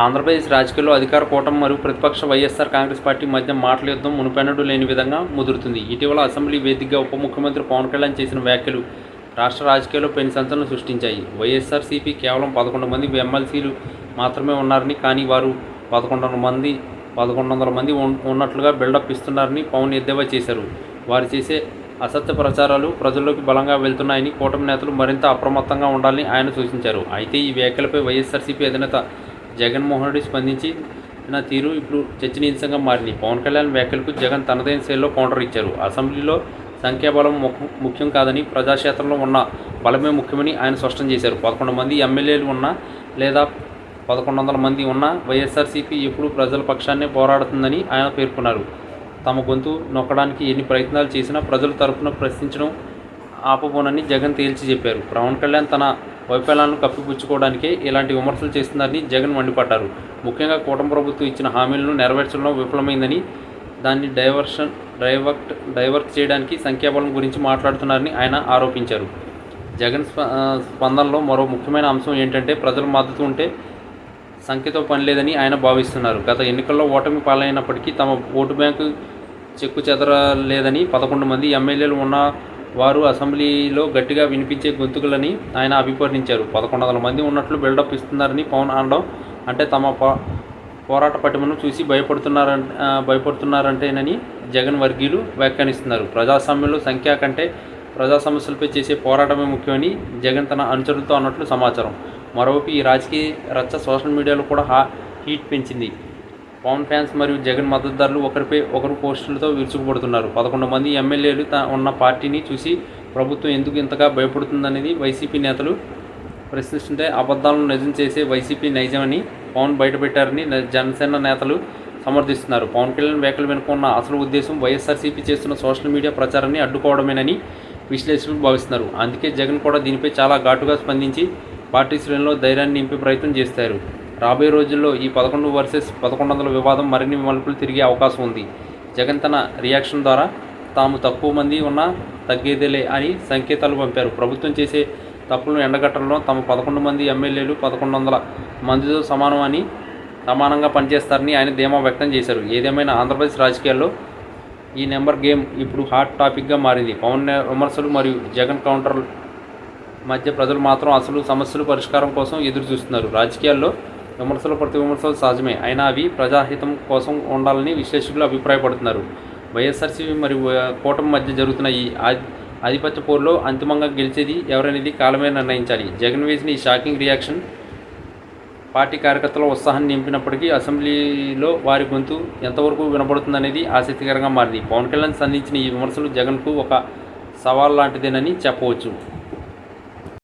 ఆంధ్రప్రదేశ్ రాజకీయాల్లో అధికార కూటమి మరియు ప్రతిపక్ష వైఎస్ఆర్ కాంగ్రెస్ పార్టీ మధ్య మాటల యుద్ధం మునుపెన్నడూ లేని విధంగా ముదురుతుంది. ఇటీవల అసెంబ్లీ వేదికగా ఉప ముఖ్యమంత్రి పవన్ కళ్యాణ్ చేసిన వ్యాఖ్యలు రాష్ట్ర రాజకీయాల్లో పెను సంచలనం సృష్టించాయి. వైఎస్ఆర్సీపీ కేవలం 11 మంది ఎమ్మెల్సీలు మాత్రమే ఉన్నారని, కానీ వారు 1100 మంది ఉన్నట్లుగా బిల్డప్ ఇస్తున్నారని పవన్ ఎద్దేవా చేశారు. వారు చేసే అసత్య ప్రచారాలు ప్రజల్లోకి బలంగా వెళ్తున్నాయని, కూటమి నేతలు మరింత అప్రమత్తంగా ఉండాలని ఆయన సూచించారు. అయితే ఈ వ్యాఖ్యలపై వైఎస్ఆర్సీపీ అధినేత జగన్మోహన్ రెడ్డి స్పందించిన తీరు ఇప్పుడు చర్చనీయాంశంగా మారింది. పవన్ కళ్యాణ్ వ్యాఖ్యలకు జగన్ తనదైన శైలిలో కౌంటర్ ఇచ్చారు. అసెంబ్లీలో సంఖ్యాబలం ముఖ్యం కాదని, ప్రజాక్షేత్రంలో ఉన్న బలమే ముఖ్యమని ఆయన స్పష్టం చేశారు. 11 మంది ఎమ్మెల్యేలు ఉన్నా లేదా 1100 మంది ఉన్నా వైఎస్ఆర్సీపీ ఎప్పుడూ ప్రజల పక్షాన్నే పోరాడుతుందని ఆయన పేర్కొన్నారు. తమ గొంతు నొక్కడానికి ఎన్ని ప్రయత్నాలు చేసినా ప్రజల తరపున ప్రశ్నించడం ఆపబోనని జగన్ తేల్చి చెప్పారు. పవన్ కళ్యాణ్ తన వైఫల్యాలను కప్పిపుచ్చుకోవడానికే ఇలాంటి విమర్శలు చేస్తున్నారని జగన్ మండిపడ్డారు. ముఖ్యంగా కూటమి ప్రభుత్వం ఇచ్చిన హామీలను నెరవేర్చడంలో విఫలమైందని, దాన్ని డైవర్ట్ చేయడానికి సంఖ్యాబలం గురించి మాట్లాడుతున్నారని ఆయన ఆరోపించారు. జగన్ స్పందనలో మరో ముఖ్యమైన అంశం ఏంటంటే, ప్రజల మద్దతు ఉంటే సంఖ్యతో పని లేదని ఆయన భావిస్తున్నారు. గత ఎన్నికల్లో ఓటమి పాలైనప్పటికీ తమ ఓటు బ్యాంకు చెక్కు చెదరలేదని, 11 మంది ఎమ్మెల్యేలు ఉన్న వారు అసెంబ్లీలో గట్టిగా వినిపించే గొంతుకులని ఆయన అభివర్ణించారు. 1100 మంది ఉన్నట్లు బిల్డప్ ఇస్తున్నారని పవన్ అనడం అంటే తమ పోరాట పటిమను చూసి భయపడుతున్నారంటేనని జగన్ వర్గీయులు వ్యాఖ్యానిస్తున్నారు. ప్రజాస్వామ్యంలో సంఖ్య కంటే ప్రజా సమస్యలపై చేసే పోరాటమే ముఖ్యమని జగన్ తన అనుచరులతో అన్నట్లు సమాచారం. మరోవైపు ఈ రాజకీయ రచ్చ సోషల్ మీడియాలో కూడా హీట్ పెంచింది. పవన్ ఫ్యాన్స్ మరియు జగన్ మద్దతుదారులు ఒకరిపై ఒకరు పోస్టులతో విరుచుకుపడుతున్నారు. 11 మంది ఎమ్మెల్యేలు ఉన్న పార్టీని చూసి ప్రభుత్వం ఎందుకు ఇంతగా భయపడుతుందనేది వైసీపీ నేతలు ప్రశ్నిస్తుంటే, అబద్ధాలను నిజం చేసే వైసీపీ నైజమని పవన్ బయటపెట్టారని జనసేన నేతలు సమర్థిస్తున్నారు. పవన్ కళ్యాణ్ వ్యాఖ్యలు వెనుకున్న అసలు ఉద్దేశం వైఎస్ఆర్సీపీ చేస్తున్న సోషల్ మీడియా ప్రచారాన్ని అడ్డుకోవడమేనని విశ్లేషకులు భావిస్తున్నారు. అందుకే జగన్ కూడా దీనిపై చాలా ఘాటుగా స్పందించి పార్టీ శ్రేణుల్లో ధైర్యాన్ని నింపే ప్రయత్నం చేస్తారు. రాబోయే రోజుల్లో ఈ 11 వర్సెస్ 1100 వివాదం మరిన్ని మలుపులు తిరిగే అవకాశం ఉంది. జగన్ తన రియాక్షన్ ద్వారా తాము తక్కువ మంది ఉన్నా తగ్గేదేలే అని సంకేతాలు పంపారు. ప్రభుత్వం చేసే తప్పులను ఎండగట్టడంలో తమ 11 మంది ఎమ్మెల్యేలు 1100 మందితో సమానంగా పనిచేస్తారని ఆయన ధీమా వ్యక్తం చేశారు. ఏదేమైనా ఆంధ్రప్రదేశ్ రాజకీయాల్లో ఈ నెంబర్ గేమ్ ఇప్పుడు హాట్ టాపిక్గా మారింది. పవన్ విమర్శలు మరియు జగన్ కౌంటర్ల మధ్య ప్రజలు మాత్రం అసలు సమస్యల పరిష్కారం కోసం ఎదురు చూస్తున్నారు. రాజకీయాల్లో ప్రతి విమర్శలు సహజమే, అయినా అవి ప్రజాహితం కోసం ఉండాలని విశ్లేషకులు అభిప్రాయపడుతున్నారు. వైఎస్ఆర్సీపీ మరియు కూటమి మధ్య జరుగుతున్న ఈ ఆధిపత్య పోరులో అంతిమంగా గెలిచేది ఎవరనేది కాలమే నిర్ణయించాలి. జగన్ వేసిన ఈ షాకింగ్ రియాక్షన్ పార్టీ కార్యకర్తల ఉత్సాహాన్ని నింపినప్పటికీ అసెంబ్లీలో వారి గొంతు ఎంతవరకు వినబడుతుందనేది ఆసక్తికరంగా మారింది. పవన్ కళ్యాణ్ సంధించిన ఈ విమర్శలు జగన్కు ఒక సవాల్ లాంటిదేనని చెప్పవచ్చు.